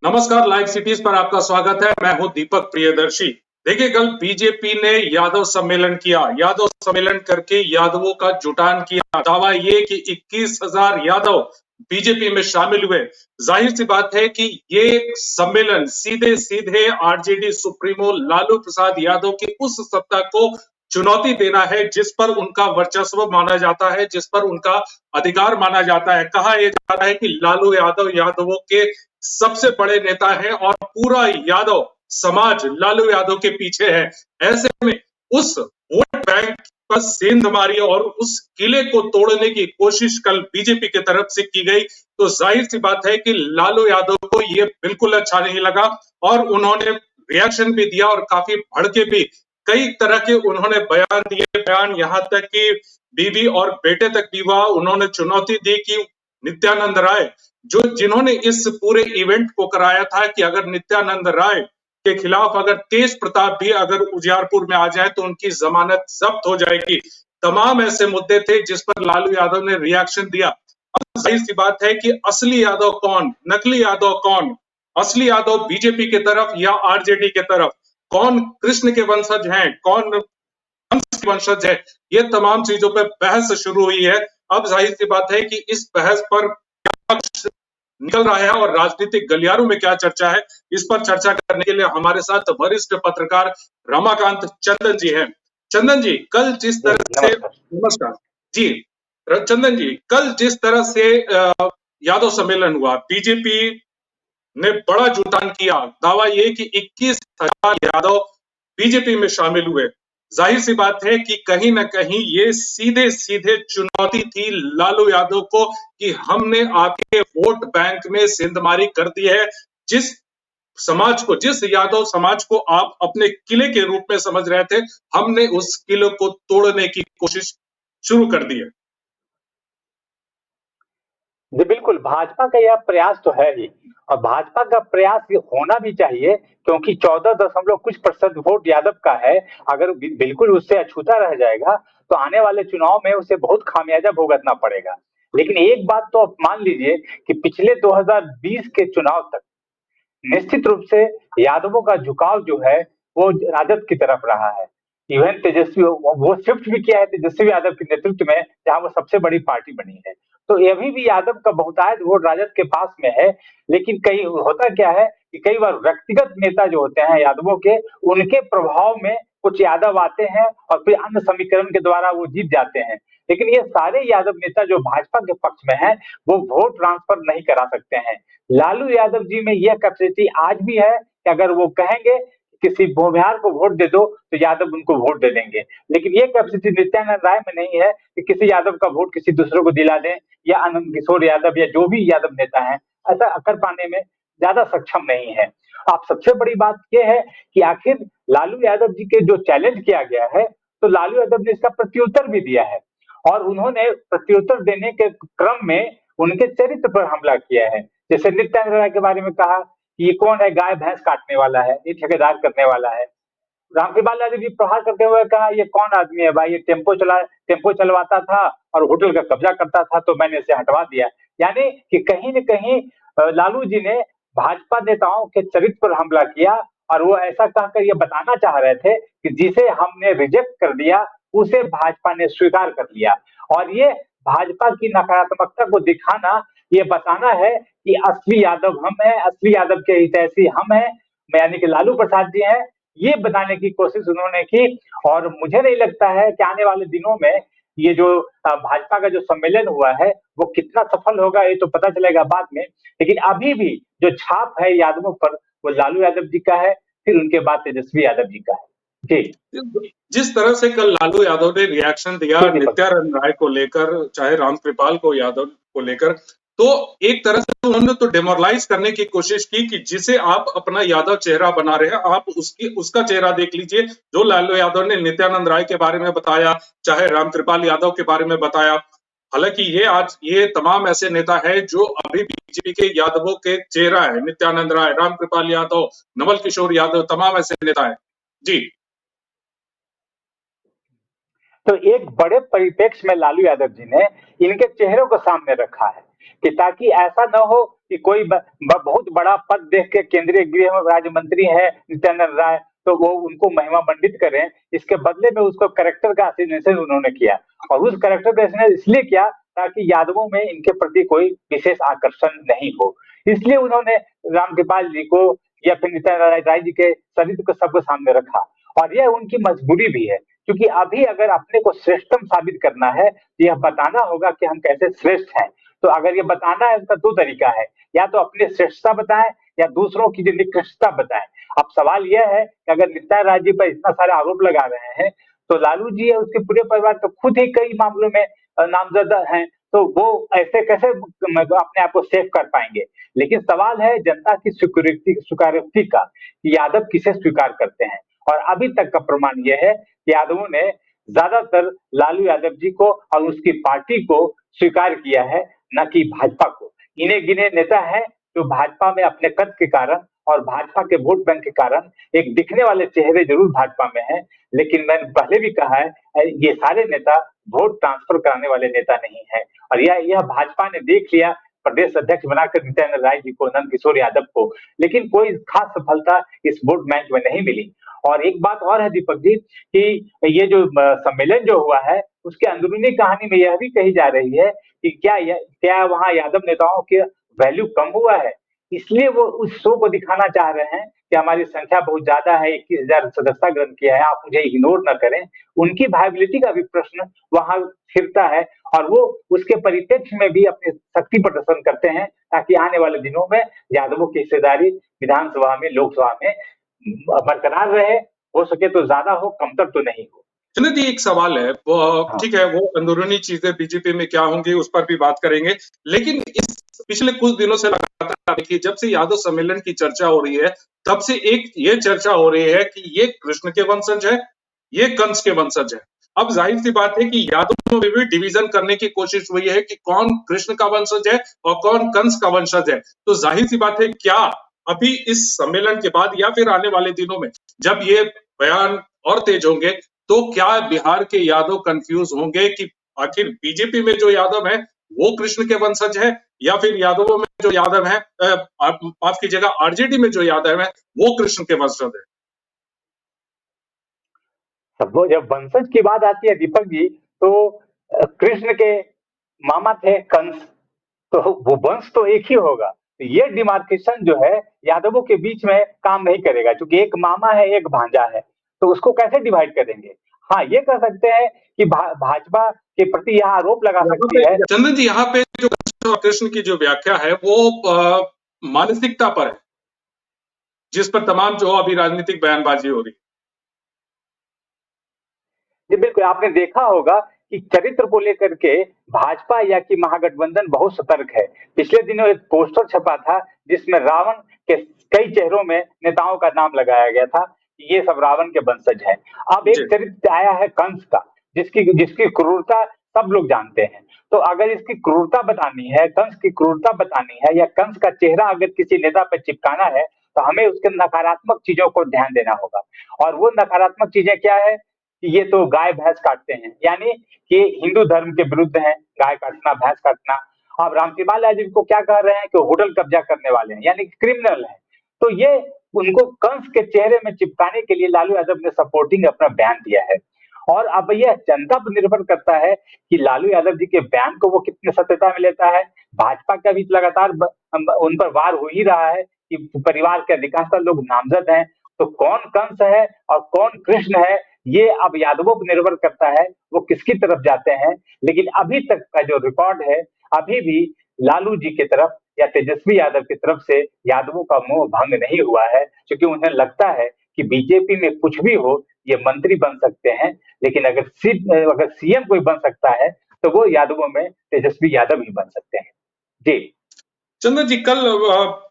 नमस्कार, live cities पर आपका स्वागत है। मैं हूं दीपक प्रियदर्शी। देखिए, कल बीजेपी ने यादव सम्मेलन किया। यादव सम्मेलन करके यादवों का जुटान किया। दावा ये कि 21,000 यादव बीजेपी में शामिल हुए। जाहिर सी बात है कि ये सम्मेलन सीधे सीधे आरजेडी सुप्रीमो लालू प्रसाद यादव की उस सत्ता को चुनौती देना है जिस पर उनका वर्चस्व माना जाता है, जिस पर उनका अधिकार माना जाता है। कहा यह जाता है कि लालू यादव यादवों के सबसे बड़े नेता है और पूरा यादव समाज लालू यादव के पीछे है। ऐसे में उस वोट बैंक पर सेंध मारी और उस किले को तोड़ने की कोशिश कल बीजेपी की तरफ से की गई, तो जाहिर सी बात है कि लालू यादव को यह बिल्कुल अच्छा नहीं लगा और उन्होंने रिएक्शन भी दिया और काफी भड़के भी। कई तरह के उन्होंने बयान दिए, बयान यहां तक कि बीवी और बेटे तक भी हुआ। उन्होंने चुनौती दी कि नित्यानंद राय जिन्होंने इस पूरे इवेंट को कराया था, कि अगर नित्यानंद राय के खिलाफ अगर तेज प्रताप भी अगर उजियारपुर में आ जाए तो उनकी जमानत जब्त हो जाएगी। तमाम ऐसे मुद्दे थे जिस पर लालू यादव ने रिएक्शन दिया। अब जाहिर सी बात है कि असली यादव कौन, नकली यादव कौन, असली यादव बीजेपी की तरफ या आरजेडी की तरफ, कौन कृष्ण के वंशज हैं, कौन कंस के वंशज है, ये तमाम चीजों पर बहस शुरू हुई है। अब जाहिर सी बात है कि इस बहस पर निकल रहा है और राजनीतिक गलियारों में क्या चर्चा है, इस पर चर्चा करने के लिए हमारे साथ वरिष्ठ पत्रकार रमाकांत चंदन जी हैं। चंदन जी, कल जिस तरह से नमस्कार जी, चंदन जी, कल जिस तरह से यादव सम्मेलन हुआ, बीजेपी ने बड़ा जुटान किया। दावा ये कि 21,000 यादव बीजेपी में शामिल हुए। जाहिर सी बात है कि कहीं ना कहीं ये सीधे सीधे चुनौती थी लालू यादव को कि हमने आपके वोट बैंक में सेंधमारी कर दी है। जिस समाज को, जिस यादव समाज को आप अपने किले के रूप में समझ रहे थे, हमने उस किले को तोड़ने की कोशिश शुरू कर दी है। जी बिल्कुल, भाजपा का यह प्रयास तो है ही और भाजपा का प्रयास ये होना भी चाहिए क्योंकि 14 दशमलव कुछ प्रतिशत वोट यादव का है। अगर बिल्कुल उससे अछूता रह जाएगा तो आने वाले चुनाव में उसे बहुत खामियाजा भुगतना पड़ेगा। लेकिन एक बात तो आप मान लीजिए कि पिछले 2020 के चुनाव तक निश्चित रूप से यादवों का झुकाव जो है वो राजद की तरफ रहा है। इवन तेजस्वी वो शिफ्ट भी किया है तेजस्वी यादव के नेतृत्व में, जहां वो सबसे बड़ी पार्टी बनी है। तो अभी भी यादव का बहुतायत वोट राजद के पास में है। लेकिन कई होता क्या है कि कई बार व्यक्तिगत नेता जो होते हैं यादवों के, उनके प्रभाव में कुछ यादव आते हैं और फिर अन्य समीकरण के द्वारा वो जीत जाते हैं। लेकिन ये सारे यादव नेता जो भाजपा के पक्ष में हैं, वो वोट ट्रांसफर नहीं करा सकते हैं। लालू यादव जी में यह कैपेसिटी आज भी है कि अगर वो कहेंगे किसी भूमिहार को वोट दे दो तो यादव उनको वोट दे देंगे। लेकिन ये कैपेसिटी नित्यानंद राय में नहीं है कि किसी यादव का वोट किसी दूसरे को दिला दें, या आनंद किशोर यादव या जो भी यादव नेता है ऐसा कर पाने में ज्यादा सक्षम नहीं है। अब सबसे बड़ी बात यह है कि आखिर लालू यादव जी के जो चैलेंज किया गया है, तो लालू यादव ने इसका प्रत्युत्तर भी दिया है और उन्होंने प्रत्युत्तर देने के क्रम में उनके चरित्र पर हमला किया है। जैसे नित्यानंद राय के बारे में कहा कि ये कौन है, गाय भैंस काटने वाला है, ये ठेकेदार करने वाला है। रामकृपाल यादव जी प्रहार करते हुए कहा ये कौन आदमी है भाई, ये टेम्पो चलवाता था और होटल का कब्जा करता था तो मैंने इसे हटवा दिया। यानी कि कहीं न कहीं लालू जी ने भाजपा नेताओं के चरित्र पर हमला किया और वो ऐसा कहकर ये बताना चाह रहे थे कि जिसे हमने रिजेक्ट कर दिया उसे भाजपा ने स्वीकार कर लिया। और ये भाजपा की नकारात्मकता को दिखाना, ये बताना है कि असली यादव हम हैं, असली यादव के हितैषी हम हैं, यानी कि लालू प्रसाद जी हैं। ये बताने की कोशिश उन्होंने की और मुझे नहीं लगता है कि आने वाले दिनों में ये जो भाजपा का जो सम्मेलन हुआ है वो कितना सफल होगा ये तो पता चलेगा बाद में। लेकिन अभी भी जो छाप है यादवों पर वो लालू यादव जी का है, फिर उनके बाद तेजस्वी यादव जी का है। जी, जिस तरह से कल लालू यादव ने रिएक्शन दिया नित्यानंद राय को लेकर, चाहे रामकृपाल को यादव को लेकर, तो एक तरह से उन्होंने तो डेमोरलाइज करने की कोशिश की कि जिसे आप अपना यादव चेहरा बना रहे हैं, आप उसका चेहरा देख लीजिए। जो लालू यादव ने नित्यानंद राय के बारे में बताया, चाहे रामकृपाल यादव के बारे में बताया, हालांकि ये तमाम ऐसे नेता है जो अभी बीजेपी के यादवों के चेहरा है। नित्यानंद राय, रामकृपाल यादव, नवल किशोर यादव, तमाम ऐसे नेता है जी। तो एक बड़े परिप्रेक्ष्य में लालू यादव जी ने इनके चेहरों को सामने रखा है कि ताकि ऐसा न हो कि कोई बहुत बड़ा पद देख के केंद्रीय गृह राज्य मंत्री है नित्यानंद राय, तो वो उनको महिमा मंडित करें। इसके बदले में उसको करेक्टर का असिग्नेशन उन्होंने किया, और उस करेक्टर का असिग्नेशन इसलिए किया ताकि यादवों में इनके प्रति कोई विशेष आकर्षण नहीं हो। इसलिए उन्होंने रामकृपाल जी को या फिर नित्यानंद राय जी के चरित्र को सबके सामने रखा, और यह उनकी मजबूरी भी है, क्योंकि अभी अगर अपने को श्रेष्ठतम साबित करना है, यह बताना होगा कि हम कैसे श्रेष्ठ हैं। तो अगर ये बताना है, उसका दो तरीका है, या तो अपनी श्रेष्ठता बताएं या दूसरों की जो निकृष्टता बताएं। अब सवाल यह है कि अगर नित्यानंद राय जी पर इतना सारे आरोप लगा रहे हैं, तो लालू जी और उसके पूरे परिवार तो खुद ही कई मामलों में नामजद हैं, तो वो ऐसे कैसे अपने आप को सेव कर पाएंगे। लेकिन सवाल है जनता की स्वीकारोक्ति का, कि यादव किसे स्वीकार करते हैं, और अभी तक का प्रमाण यह है कि यादवों ने ज्यादातर लालू यादव जी को और उसकी पार्टी को स्वीकार किया है, न कि भाजपा को। इन्हें गिने नेता हैं जो भाजपा में अपने कद के कारण और भाजपा के वोट बैंक के कारण एक दिखने वाले चेहरे जरूर भाजपा में हैं, लेकिन मैंने पहले भी कहा है, ये सारे नेता वोट ट्रांसफर कराने वाले नेता नहीं है। और यह भाजपा ने देख लिया प्रदेश अध्यक्ष बनाकर नित्यानंद राय जी को, नंद किशोर यादव को, लेकिन कोई खास सफलता इस वोट बैंक में नहीं मिली। और एक बात और है दीपक जी, कि ये जो सम्मेलन जो हुआ है, उसके अंदरूनी कहानी में यह भी कही जा रही है कि क्या वहां यादव नेताओं के वैल्यू कम हुआ है, इसलिए वो उस शो को दिखाना चाह रहे हैं कि हमारी संख्या बहुत ज्यादा है, 21,000 सदस्यता ग्रहण किया है, आप मुझे इग्नोर न करें। उनकी वायबिलिटी का भी प्रश्न वहां छिड़ता है, और वो उसके परिप्रेक्ष्य में भी अपनी शक्ति प्रदर्शन करते हैं, ताकि आने वाले दिनों में यादवों की हिस्सेदारी विधानसभा में, लोकसभा में बरकरार रहे, हो सके तो ज्यादा हो, कमतर तो नहीं हो। चलिए जी, एक सवाल है, वो ठीक है, वो अंदरूनी चीजें बीजेपी में क्या होंगी उस पर भी बात करेंगे, लेकिन इस पिछले कुछ दिनों से लगातार देखिए, जब से यादव सम्मेलन की चर्चा हो रही है, तब से एक ये चर्चा हो रही है कि ये कृष्ण के वंशज है, ये कंस के वंशज है। अब जाहिर सी बात है कि यादवों में भी डिवीजन करने की कोशिश हुई है कि कौन कृष्ण का वंशज है और कौन कंस का वंशज है। तो जाहिर सी बात है, क्या अभी इस सम्मेलन के बाद या फिर आने वाले दिनों में जब ये बयान और तेज होंगे, तो क्या बिहार के यादव कंफ्यूज होंगे कि आखिर बीजेपी में जो यादव है वो कृष्ण के वंशज है, या फिर यादवों में जो यादव है, माफ कीजिएगा, आरजेडी में जो यादव है वो कृष्ण के वंशज है? सब जब वंशज की बात आती है दीपक जी, तो कृष्ण के मामा थे कंस, तो वो वंश तो एक ही होगा। तो ये डिमार्केशन जो है यादवों के बीच में काम नहीं करेगा, क्योंकि एक मामा है, एक भांजा है, तो उसको कैसे डिवाइड करेंगे। हाँ, ये कह सकते हैं कि भाजपा के प्रति यहाँ आरोप लगा सकती है। चंदन जी, यहाँ पे जो कृष्ण की जो व्याख्या है वो मानसिकता पर है, जिस पर तमाम जो अभी राजनीतिक बयानबाजी हो रही है। जी बिल्कुल, आपने देखा होगा कि चरित्र को लेकर के भाजपा या कि महागठबंधन बहुत सतर्क है। पिछले दिनों एक पोस्टर छपा था जिसमें रावण के कई चेहरों में नेताओं का नाम लगाया गया था, ये सब रावण के वंशज हैं। अब एक चरित्र आया है कंस का, जिसकी क्रूरता सब लोग जानते हैं। तो अगर इसकी क्रूरता बतानी है, कंस की क्रूरता बतानी है, या कंस का चेहरा अगर किसी नेता पर चिपकाना है, तो हमें उसके नकारात्मक चीजों को ध्यान देना होगा। और वो नकारात्मक चीजें क्या है कि ये तो गाय भैंस काटते हैं, यानी कि हिंदू धर्म के विरुद्ध है गाय काटना, भैंस काटना। अब रामकृपाल यादव जी को क्या कह रहे हैं कि होटल कब्जा करने वाले हैं, यानी क्रिमिनल है। तो ये उनको कंस के चेहरे में चिपकाने के लिए लालू यादव ने सपोर्टिंग अपना बयान दिया है। और अब यह जनता पर निर्भर करता है कि लालू यादव जी के बयान को वो कितने सत्यता में लेता है। भाजपा का भी लगातार उन पर वार हो ही रहा है कि परिवार के अधिकांश लोग नामजद हैं, तो कौन कंस है और कौन कृष्ण है, ये अब यादवों पर निर्भर करता है वो किसकी तरफ जाते हैं। लेकिन अभी तक का जो रिकॉर्ड है, अभी भी लालू जी की तरफ या तेजस्वी यादव की तरफ से यादवों का मोह भंग नहीं हुआ है, क्योंकि उन्हें लगता है कि बीजेपी में कुछ भी हो, ये मंत्री बन सकते हैं, लेकिन अगर सीएम कोई बन सकता है तो वो यादवों में तेजस्वी यादव ही बन सकते हैं। जी चंदन जी, कल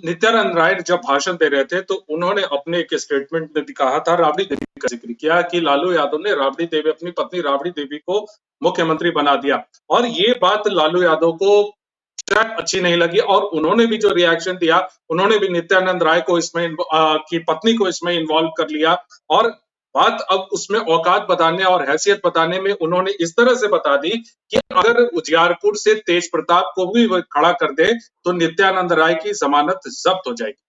नित्यानंद राय जब भाषण दे रहे थे, तो उन्होंने अपने एक स्टेटमेंट में कहा था, राबड़ी देवी का जिक्र किया कि लालू यादव ने राबड़ी देवी, अपनी पत्नी राबड़ी देवी को मुख्यमंत्री बना दिया, और ये बात लालू यादव को शायद अच्छी नहीं लगी, और उन्होंने भी जो रिएक्शन दिया, उन्होंने भी नित्यानंद राय को इसमें की पत्नी को इसमें इन्वॉल्व कर लिया, और बात अब उसमें औकात बताने और हैसियत बताने में उन्होंने इस तरह से बता दी कि अगर उजियारपुर से तेज प्रताप को भी वो खड़ा कर दे तो नित्यानंद राय की जमानत जब्त हो जाएगी।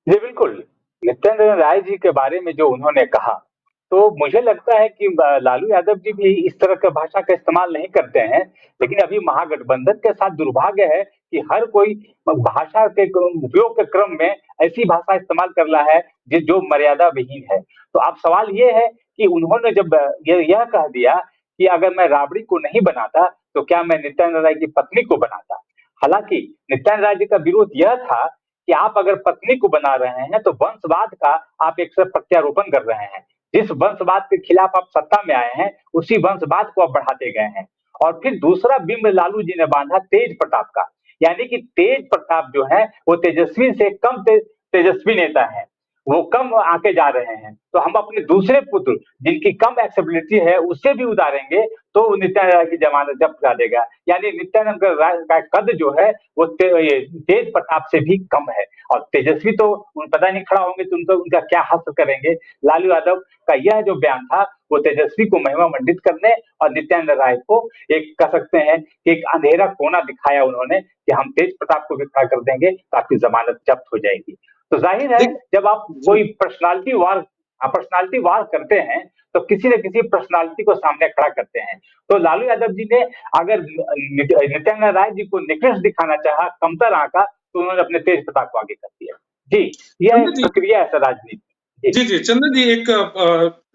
जी बिल्कुल, नित्यानंद राय जी के बारे में जो उन्होंने कहा, तो मुझे लगता है कि लालू यादव जी भी इस तरह का भाषा का इस्तेमाल नहीं करते हैं, लेकिन अभी महागठबंधन के साथ दुर्भाग्य है कि हर कोई भाषा के उपयोग के क्रम में ऐसी भाषा इस्तेमाल कर रहा है जो मर्यादा विहीन है। तो अब सवाल ये है कि उन्होंने जब यह कह दिया कि अगर मैं राबड़ी को नहीं बनाता, तो क्या मैं नित्यानंद राय की पत्नी को बनाता? हालांकि नित्यानंद राय जी का विरोध यह था कि आप अगर पत्नी को बना रहे हैं तो वंशवाद का आप एक प्रत्यारोपण कर रहे हैं। जिस वंशवाद के खिलाफ आप सत्ता में आए हैं, उसी वंशवाद को आप बढ़ाते गए हैं। और फिर दूसरा बिंब लालू जी ने बांधा तेज प्रताप का, यानी कि तेज प्रताप जो है वो तेजस्वी से कम तेजस्वी नेता है, वो कम आके जा रहे हैं। तो हम अपने दूसरे पुत्र जिनकी कम एक्सेबिलिटी है उससे भी उतारेंगे तो नित्यानंद राय की जमानत जब्त करा देगा। यानी नित्यानंद राय का कद जो है वो तेज प्रताप से भी कम है। और तेजस्वी तो पता नहीं खड़ा होंगे तो उनका क्या हश्र करेंगे। लालू यादव का यह जो बयान था वो तेजस्वी को महिमा मंडित करने और नित्यानंद राय को एक कह सकते हैं कि एक अंधेरा कोना दिखाया उन्होंने कि हम तेज प्रताप को भी खड़ा कर देंगे तो आपकी जमानत जब्त हो जाएगी। तो जाहिर है देख जब आप कोई पर्सनालिटी वार करते हैं तो किसी न किसी पर्सनालिटी को सामने खड़ा करते हैं। तो लालू यादव जी ने अगर नित्यानंद राय जी को निकृष्ट दिखाना चाहा, कमतर आंका, तो उन्होंने अपने तेज प्रताप को आगे कर दिया। जी, यह चंद्र जी, प्रक्रिया है सर राजनीति। जी जी चंदन जी, एक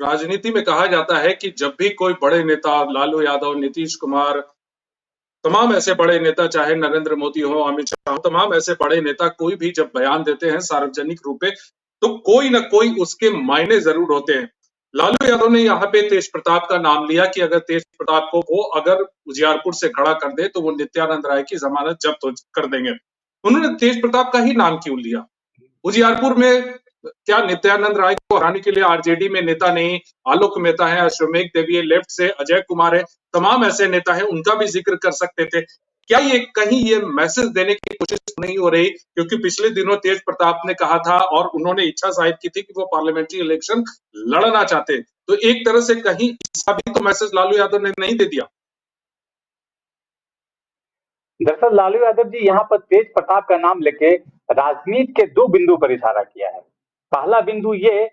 राजनीति में कहा जाता है कि जब भी कोई बड़े नेता लालू यादव, नीतीश कुमार, तमाम ऐसे बड़े नेता, चाहे नरेंद्र मोदी हो, अमित शाह हो, तमाम ऐसे बड़े नेता कोई भी जब बयान देते हैं सार्वजनिक रूप पे, तो कोई ना कोई उसके मायने जरूर होते हैं। लालू यादव ने यहाँ पे तेज प्रताप का नाम लिया कि अगर तेज प्रताप को वो अगर उजियारपुर से खड़ा कर दे तो वो नित्यानंद राय की जमानत जब्त कर देंगे। उन्होंने तेज प्रताप का ही नाम क्यों लिया? उजियारपुर में क्या नित्यानंद राय को हराने के लिए आरजेडी में नेता नहीं, आलोक मेहता है, अश्वमेघ देवी है, लेफ्ट से अजय कुमार है, तमाम ऐसे नेता हैं, उनका भी जिक्र कर सकते थे। क्या ये कहीं ये मैसेज देने की कोशिश नहीं हो रही? क्योंकि पिछले दिनों तेज प्रताप ने कहा था और उन्होंने इच्छा जाहिर की थी कि वो पार्लियामेंट्री इलेक्शन लड़ना चाहते, तो एक तरह से कहीं इसका भी तो मैसेज लालू यादव ने नहीं दे दिया। दरअसल लालू यादव जी यहाँ पर तेज प्रताप का नाम लेके राजनीति के दो बिंदु पर इशारा किया है। पहला बिंदु ये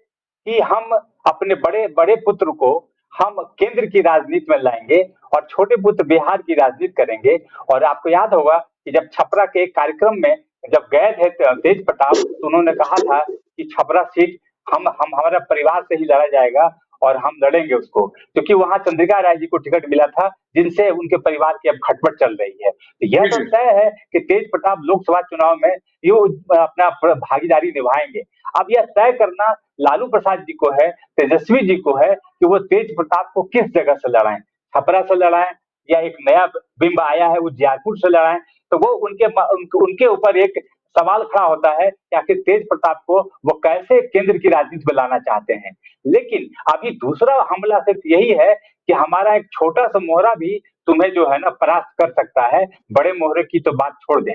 कि हम अपने बड़े बड़े पुत्र को हम केंद्र की राजनीति में लाएंगे और छोटे पुत्र बिहार की राजनीति करेंगे। और आपको याद होगा कि जब छपरा के एक कार्यक्रम में जब गए थे तेज प्रताप, तो उन्होंने कहा था कि छपरा सीट हम हमारा परिवार से ही लड़ा जाएगा और हम लड़ेंगे उसको, क्योंकि वहां चंद्रिका राय जी को टिकट मिला था जिनसे उनके परिवार की अब खटपट चल रही है। तो यह तो तय है कि तेज प्रताप लोकसभा चुनाव में ये अपना भागीदारी निभाएंगे। अब यह तय करना लालू प्रसाद जी को है, तेजस्वी जी को है कि वो तेज प्रताप को किस जगह से लड़ाएं, छपरा से लड़ाएं या एक नया बिंब आया है उजियारपुर से लड़ाएं। तो वो उनके ऊपर एक सवाल खड़ा होता है कि आखिर तेज प्रताप को वो कैसे केंद्र की राजनीति में लाना चाहते हैं। लेकिन अभी दूसरा हमला सिर्फ यही है कि हमारा एक छोटा सा मोहरा भी तुम्हें जो है ना परास्त कर सकता है, बड़े मोहरे की तो बात छोड़ दें।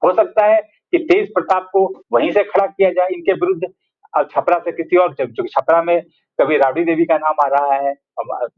हो सकता है कि तेज प्रताप को वहीं से खड़ा किया जाए इनके विरुद्ध, और छपरा से किसी और, जो छपरा में कभी राबड़ी देवी का नाम आ रहा है,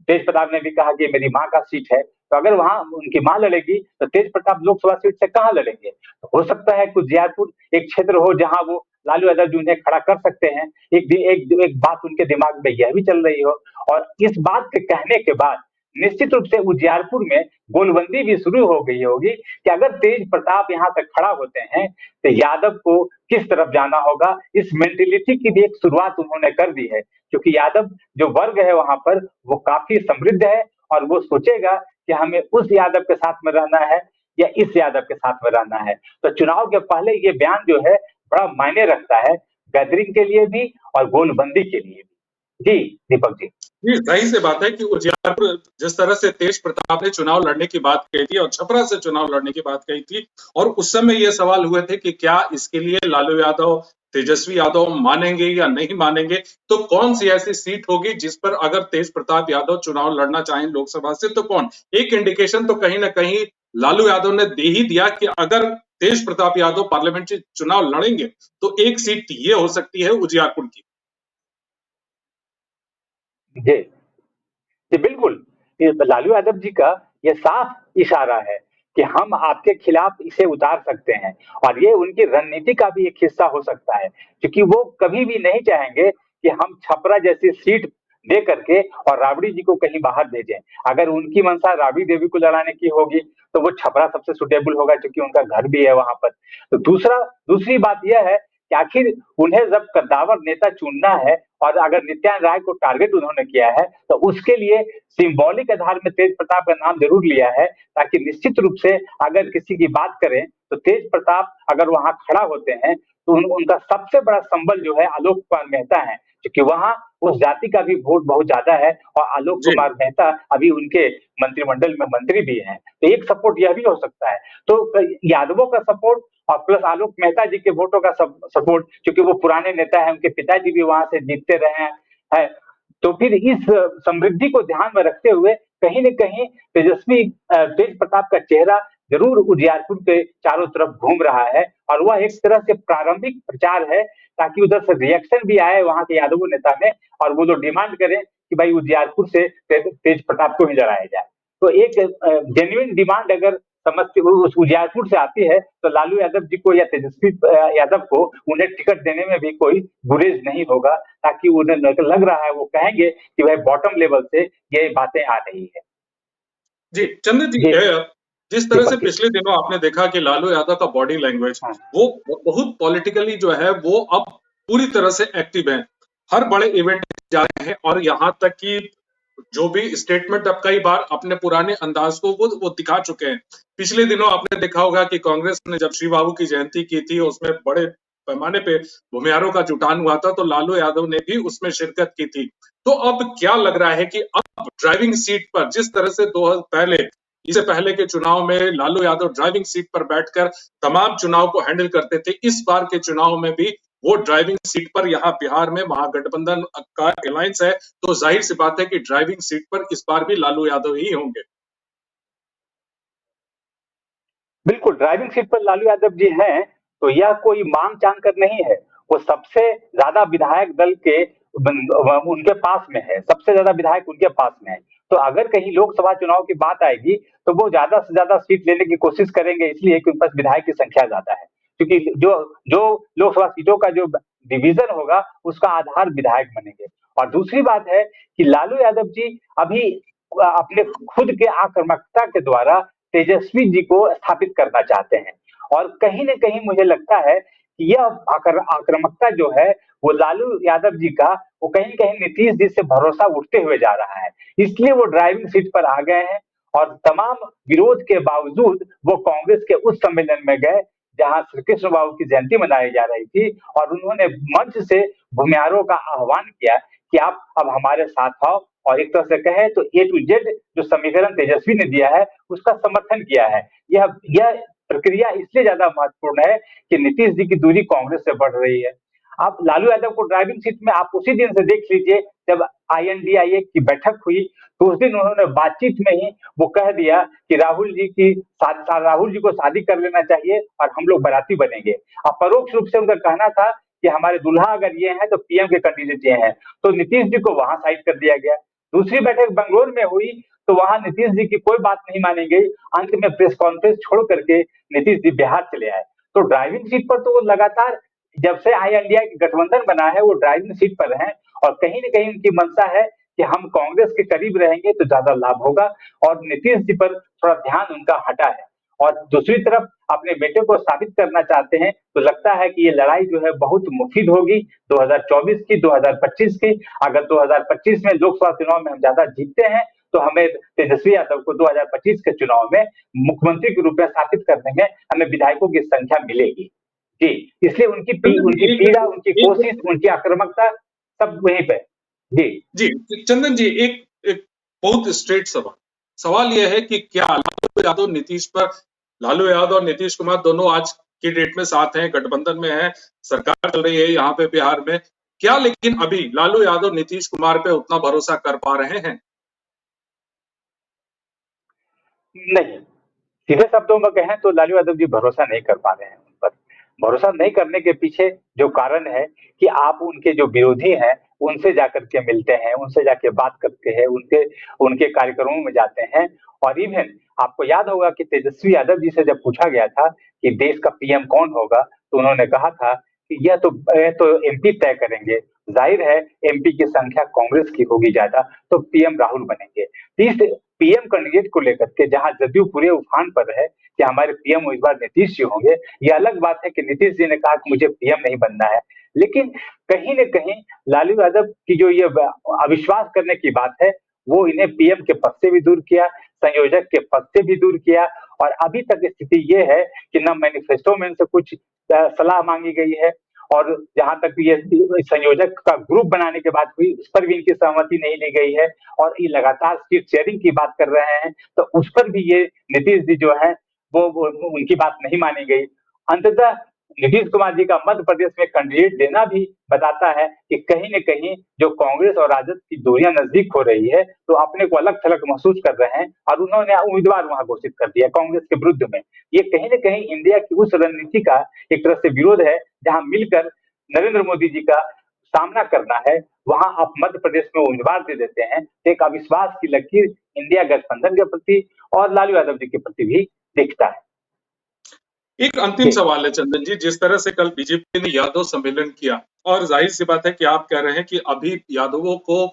तेज प्रताप ने भी कहा कि मेरी माँ का सीट है, तो अगर वहां उनकी माँ लड़ेगी तो तेज प्रताप लोकसभा सीट से कहाँ लड़ेंगे? तो हो सकता है कुछ उजियारपुर एक क्षेत्र हो जहां वो लालू यादव जी उन्हें खड़ा कर सकते हैं। एक बात उनके दिमाग में यह भी चल रही हो। और इस बात के कहने के बाद निश्चित रूप से उजियारपुर में गोलबंदी भी शुरू हो गई होगी कि अगर तेज प्रताप यहाँ से खड़ा होते हैं तो यादव को किस तरफ जाना होगा। इस मेंटेलिटी की भी एक शुरुआत उन्होंने कर दी है, क्योंकि यादव जो वर्ग है वहां पर वो काफी समृद्ध है और वो सोचेगा कि हमें उस यादव के साथ में रहना है या इस यादव के साथ में रहना है। तो चुनाव के पहले ये बयान जो है बड़ा मायने रखता है, गैदरिंग के लिए भी और गोलबंदी के लिए भी। जी दीपक जी। जी, जाहिर सी बात है कि उजियारपुर जिस तरह से तेज प्रताप ने चुनाव लड़ने की बात कही थी और छपरा से चुनाव लड़ने की बात कही थी, और उस समय ये सवाल हुए थे कि क्या इसके लिए लालू यादव, तेजस्वी यादव मानेंगे या नहीं मानेंगे, तो कौन सी ऐसी सीट होगी जिस पर अगर तेज प्रताप यादव चुनाव लड़ना चाहें लोकसभा से तो कौन? एक इंडिकेशन तो कहीं ना कहीं लालू यादव ने दे ही दिया कि अगर तेज प्रताप यादव पार्लियामेंट्री चुनाव लड़ेंगे तो एक सीट ये हो सकती है उजियारपुर की। जी, जी बिल्कुल। ये लालू यादव जी का ये साफ इशारा है कि हम आपके खिलाफ इसे उतार सकते हैं और ये उनकी रणनीति का भी एक हिस्सा हो सकता है, क्योंकि वो कभी भी नहीं चाहेंगे कि हम छपरा जैसी सीट दे करके और राबड़ी जी को कहीं बाहर भेजें। अगर उनकी मंशा राबड़ी देवी को लड़ाने की होगी, तो वो छपरा सबसे सुटेबल होगा, क्योंकि उनका घर भी है वहां पर। तो दूसरी बात यह है कि आखिर उन्हें जब कद्दावर नेता चुनना है और अगर नित्यानंद राय को टारगेट उन्होंने किया है, तो उसके लिए सिंबॉलिक आधार में तेज प्रताप का नाम जरूर लिया है, ताकि निश्चित रूप से अगर किसी की बात करें तो तेज प्रताप अगर वहां खड़ा होते हैं तो उनका सबसे बड़ा संबल जो है आलोक कुमार मेहता है, क्योंकि वहां उस जाति का भी वोट बहुत ज्यादा है और आलोक जी कुमार मेहता अभी उनके मंत्रिमंडल में मंत्री भी हैं। तो एक सपोर्ट यह भी हो सकता है। तो यादवों का सपोर्ट और प्लस आलोक मेहता जी के वोटों का सपोर्ट, क्योंकि वो पुराने नेता है, उनके पिताजी भी वहां से जीतते रहे हैं। तो फिर इस समृद्धि को ध्यान में रखते हुए कहीं न कहीं तेजस्वी तेज प्रताप का चेहरा जरूर उजियारपुर के चारों तरफ घूम रहा है और वह एक तरह से प्रारंभिक प्रचार है, ताकि उधर से रिएक्शन भी आए वहां के यादव नेता में और वो लोग डिमांड करें कि भाई उजियारपुर से तेज प्रताप को ही लड़ाया जाए। तो एक जेन्युइन डिमांड अगर समस्तीपुर उस उजियारपुर से आती है, तो लालू यादव जी को या तेजस्वी यादव को उन्हें टिकट देने में भी कोई गुरेज नहीं होगा, ताकि उन्हें लग रहा है वो कहेंगे कि भाई बॉटम लेवल से ये बातें आ रही है। जी चंदन जी, जी जिस तरह से दीपक जी। पिछले दिनों आपने देखा कि लालू यादव का बॉडी लैंग्वेज हाँ वो बहुत पॉलिटिकली जो है वो अब पूरी तरह से एक्टिव है। हर बड़े इवेंट जा रहे हैं और यहाँ तक कि जो भी स्टेटमेंट अब कई बार अपने पुराने अंदाज को वो दिखा चुके हैं। पिछले दिनों आपने देखा होगा कि कांग्रेस ने जब श्री बाबू की जयंती की थी, उसमें बड़े पैमाने पे भूमिहारों का जुटान हुआ था, तो लालू यादव ने भी उसमें शिरकत की थी। तो अब क्या लग रहा है कि अब ड्राइविंग सीट पर जिस तरह से इससे पहले के चुनाव में लालू यादव ड्राइविंग सीट पर बैठकर तमाम चुनाव को हैंडल करते थे, इस बार के चुनाव में भी वो ड्राइविंग सीट पर यहाँ बिहार में महागठबंधन का अलायंस है, तो जाहिर सी बात है कि ड्राइविंग सीट पर इस बार भी लालू यादव ही होंगे। बिल्कुल, ड्राइविंग सीट पर लालू यादव जी हैं, तो यह कोई मांग चांग कर नहीं है। वो सबसे ज्यादा विधायक दल के उनके पास में है, सबसे ज्यादा विधायक उनके पास में है। तो अगर कहीं लोकसभा चुनाव की बात आएगी, तो वो ज्यादा से ज्यादा सीट लेने की कोशिश करेंगे, इसलिए कि उनके पास विधायक की संख्या ज्यादा है। क्योंकि जो जो लोकसभा सीटों का जो डिवीजन होगा, उसका आधार विधायक बनेंगे। और दूसरी बात है कि लालू यादव जी अभी अपने खुद के आक्रामकता के द्वारा तेजस्वी जी को स्थापित करना चाहते हैं, और कहीं न कहीं मुझे लगता है कि यह आक्रामकता जो है वो लालू यादव जी का, वो कहीं न कहीं नीतीश जी से भरोसा उठते हुए जा रहा है। इसलिए वो ड्राइविंग सीट पर आ गए हैं और तमाम विरोध के बावजूद वो कांग्रेस के उस सम्मेलन में गए जहां श्री कृष्ण बाबू की जयंती मनाई जा रही थी, और उन्होंने मंच से भूमिहारों का आह्वान किया कि आप अब हमारे साथ आओ, और एक तरह से कहे तो ए टू जेड जो समीकरण तेजस्वी ने दिया है उसका समर्थन किया है। यह प्रक्रिया इसलिए ज्यादा महत्वपूर्ण है कि नीतीश जी की दूरी कांग्रेस से बढ़ रही है। आप लालू यादव को ड्राइविंग सीट में आप उसी दिन से देख लीजिए, जब INDIA की बैठक हुई, तो उस दिन उन्होंने बातचीत में ही वो कह दिया कि राहुल जी को शादी कर लेना चाहिए और हम लोग बाराती बनेंगे। अब परोक्ष रूप से उनका कहना था कि हमारे दूल्हा अगर ये हैं तो PM के कैंडिडेट ये हैं, तो नीतीश जी को वहां साइड कर दिया गया। दूसरी बैठक बंगलोर में हुई, तो वहां नीतीश जी की कोई बात नहीं मानी गई। अंत में प्रेस कॉन्फ्रेंस छोड़ करके नीतीश जी बिहार चले आए। तो ड्राइविंग सीट पर तो वो लगातार, जब से INDIA गठबंधन बना है, वो ड्राइविंग सीट पर हैं, और कहीं न कहीं उनकी मंशा है कि हम कांग्रेस के करीब रहेंगे तो ज्यादा लाभ होगा, और नीतीश जी पर थोड़ा ध्यान उनका हटा है। और दूसरी तरफ अपने बेटे को साबित करना चाहते हैं, तो लगता है कि ये लड़ाई जो है बहुत मुफीद होगी 2024 की, 2025 की। अगर 2025 में लोकसभा चुनाव में हम ज्यादा जीतते हैं, तो हमें तेजस्वी यादव को 2025 के चुनाव में मुख्यमंत्री के रूप में स्थापित करने में हमें विधायकों की संख्या मिलेगी। जी, इसलिए चंदन उनकी जी, पीड़ा, उनकी एक कोशिश, उनकी आक्रामकता सब वहीं पे। जी जी चंदन जी, एक एक बहुत स्ट्रेट सवाल सवाल यह है कि क्या लालू यादव और नीतीश कुमार दोनों आज की डेट में साथ हैं, गठबंधन में हैं, सरकार चल रही है यहाँ पे बिहार में, क्या लेकिन अभी लालू यादव नीतीश कुमार पे उतना भरोसा कर पा रहे हैं? नहीं, सीधे शब्दों में कहें तो लालू यादव जी भरोसा नहीं कर पा रहे हैं उन पर। भरोसा नहीं करने के पीछे जो कारण है कि आप उनके जो विरोधी हैं, उनसे जाकर के मिलते हैं, उनसे जाके बात करते हैं, उनके उनके कार्यक्रमों में जाते हैं। और इवन आपको याद होगा कि तेजस्वी यादव जी से जब पूछा गया था कि देश का पीएम कौन होगा, तो उन्होंने कहा था कि यह तो एमपी तय करेंगे। जाहिर है एमपी की संख्या कांग्रेस की होगी ज्यादा, तो पीएम राहुल बनेंगे। इस पीएम कैंडिडेट को लेकर के जहां जदयू पूरे उफान पर है कि हमारे पीएम इस बार नीतीश जी होंगे, ये अलग बात है कि नीतीश जी ने कहा कि मुझे पीएम नहीं बनना है। लेकिन कहीं न कहीं लालू यादव की जो ये अविश्वास करने की बात है, वो इन्हें पीएम के पद से भी दूर किया, संयोजक के पद से भी दूर किया। और अभी तक स्थिति ये है कि न मैनिफेस्टो में इनसे कुछ सलाह मांगी गई है, और जहां तक ये संयोजक का ग्रुप बनाने के बाद हुई, उस पर भी इनकी सहमति नहीं ली गई है। और ये लगातार सीट शेयरिंग की बात कर रहे हैं, तो उस पर भी ये नीतीश जी जो है वो उनकी बात नहीं मानी गई। अंततः नीतीश कुमार जी का मध्य प्रदेश में कैंडिडेट देना भी बताता है कि कहीं न कहीं जो कांग्रेस और राजद की दूरियां नजदीक हो रही है, तो अपने को अलग-थलग महसूस कर रहे हैं, और उन्होंने उम्मीदवार वहां घोषित कर दिया कांग्रेस के विरुद्ध में। ये कहीं न कहीं इंडिया की उस रणनीति का एक तरह से विरोध है, जहां मिलकर नरेंद्र मोदी जी का सामना करना है, वहां आप मध्य प्रदेश में उम्मीदवार दे देते हैं। एक अविश्वास की लकीर इंडिया गठबंधन के प्रति और लालू यादव जी के प्रति भी दिखता है। एक अंतिम सवाल है चंदन जी, जिस तरह से कल बीजेपी ने यादव सम्मेलन किया, और जाहिर सी बात है कि आप कह रहे हैं कि अभी यादवों को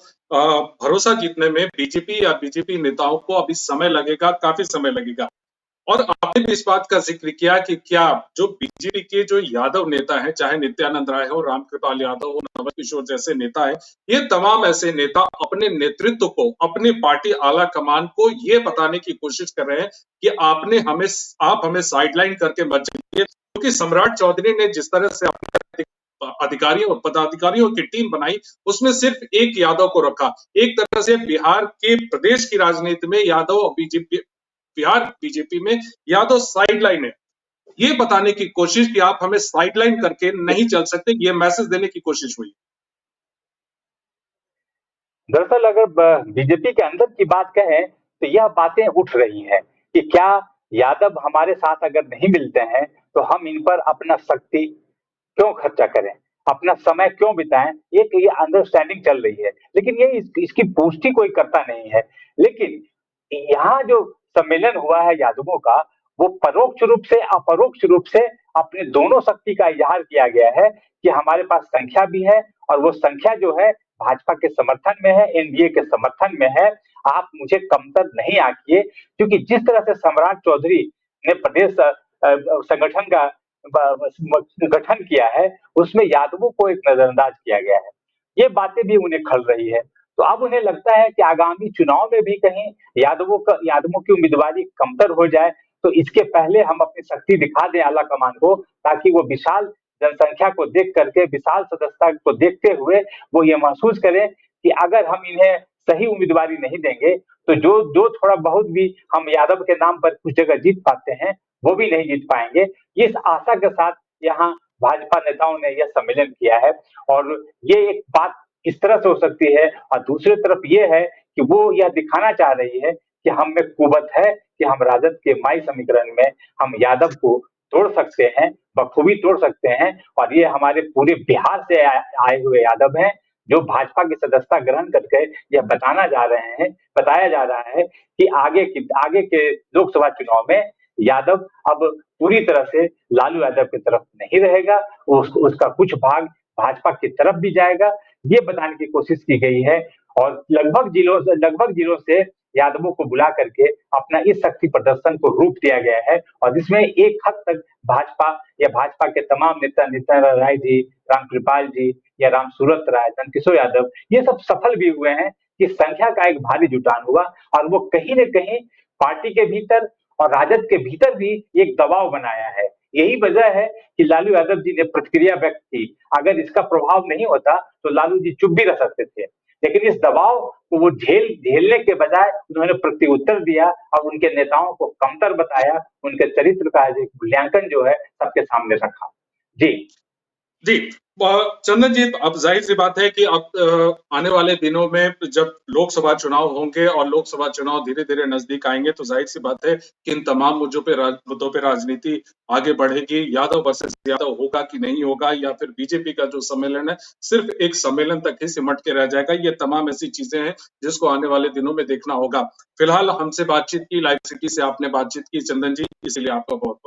भरोसा जीतने में बीजेपी या बीजेपी नेताओं को अभी समय लगेगा, काफी समय लगेगा। और आपने भी इस बात का जिक्र किया कि क्या जो बीजेपी के जो यादव नेता हैं, चाहे नित्यानंद राय हो, रामकृपाल यादव हो, नवल किशोर जैसे नेता हैं, ये तमाम ऐसे नेता अपने नेतृत्व को, अपनी पार्टी आला कमान को ये बताने की कोशिश कर रहे हैं कि आप हमें साइडलाइन करके मत जाइए, क्योंकि सम्राट चौधरी ने जिस तरह से अपने अधिकारियों और पदाधिकारियों की टीम बनाई, उसमें सिर्फ एक यादव को रखा। एक तरह से बिहार के प्रदेश की राजनीति में यादव और बिहार बीजेपी में यादव साइडलाइन है। ये बताने की कोशिश कि आप हमें साइडलाइन करके नहीं चल सकते, ये मैसेज देने की कोशिश हुई। दरअसल अगर बीजेपी के अंदर की बात कहें, तो यह बातें उठ रही हैं कि क्या यादव हमारे साथ अगर नहीं मिलते हैं, तो हम इन पर अपना शक्ति क्यों खर्चा करें, अपना समय क्यों बिताएं। एक ये अंडरस्टैंडिंग चल रही है, लेकिन ये इसकी पुष्टि कोई करता नहीं है। लेकिन यहाँ जो सम्मेलन हुआ है यादवों का, वो परोक्ष रूप से अपरोक्ष रूप से अपने दोनों शक्ति का इजहार किया गया है कि हमारे पास संख्या भी है, और वो संख्या जो है भाजपा के समर्थन में है, एनडीए के समर्थन में है। आप मुझे कमतर नहीं आंकिए, क्योंकि जिस तरह से सम्राट चौधरी ने प्रदेश संगठन का गठन किया है, उसमें यादवों को एक नजरअंदाज किया गया है। ये बातें भी उन्हें खल रही है। तो अब उन्हें लगता है कि आगामी चुनाव में भी कहीं यादवों की उम्मीदवारी कमतर हो जाए, तो इसके पहले हम अपनी शक्ति दिखा दें आला कमान को, ताकि वो विशाल जनसंख्या को देख करके, विशाल सदस्यता को देखते हुए वो ये महसूस करें कि अगर हम इन्हें सही उम्मीदवारी नहीं देंगे, तो जो जो थोड़ा बहुत भी हम यादव के नाम पर कुछ जगह जीत पाते हैं, वो भी नहीं जीत पाएंगे। इस आशा के साथ यहाँ भाजपा नेताओं ने यह सम्मेलन किया है, और ये एक बात इस तरह से हो सकती है। और दूसरी तरफ ये है कि वो यह दिखाना चाह रही है कि हम में कुवत है, कि हम राजद के माई समीकरण में हम यादव को तोड़ सकते हैं, बखूबी तोड़ सकते हैं। और ये हमारे पूरे बिहार से आए हुए यादव हैं, जो भाजपा की सदस्यता ग्रहण करके यह बताया जा रहा है कि आगे के लोकसभा चुनाव में यादव अब पूरी तरह से लालू यादव की तरफ नहीं रहेगा, उसका कुछ भाग भाजपा की तरफ भी जाएगा, ये बताने की कोशिश की गई है। और लगभग जिलों से यादवों को बुला करके अपना इस शक्ति प्रदर्शन को रूप दिया गया है, और इसमें एक हद तक भाजपा के तमाम नेता, नित्यानंद राय जी, रामकृपाल जी या रामसूरत राय, नंदकिशोर यादव, ये सब सफल भी हुए हैं कि संख्या का एक भारी जुटान हुआ, और वो कहीं न कहीं पार्टी के भीतर और राजद के भीतर भी एक दबाव बनाया है। यही वजह है कि लालू यादव जी ने प्रतिक्रिया व्यक्त की। अगर इसका प्रभाव नहीं होता, तो लालू जी चुप भी रह सकते थे, लेकिन इस दबाव को वो झेलने के बजाय उन्होंने प्रत्युत्तर दिया, और उनके नेताओं को कमतर बताया, उनके चरित्र का मूल्यांकन जो है सबके सामने रखा। जी। जी। चंदन जी, अब जाहिर सी बात है कि अब आने वाले दिनों में जब लोकसभा चुनाव होंगे और लोकसभा चुनाव धीरे-धीरे नजदीक आएंगे, तो जाहिर सी बात है कि इन तमाम मुद्दों पे राजनीति आगे बढ़ेगी। यादव वर्सेस यादव होगा कि नहीं होगा, या फिर बीजेपी का जो सम्मेलन है सिर्फ एक सम्मेलन तक ही सिमट के रह जाएगा। ये तमाम ऐसी चीजें हैं जिसको आने वाले दिनों में देखना होगा। फिलहाल हमसे बातचीत की, लाइव सिटी से आपने बातचीत की चंदन जी, इसलिए आपका बहुत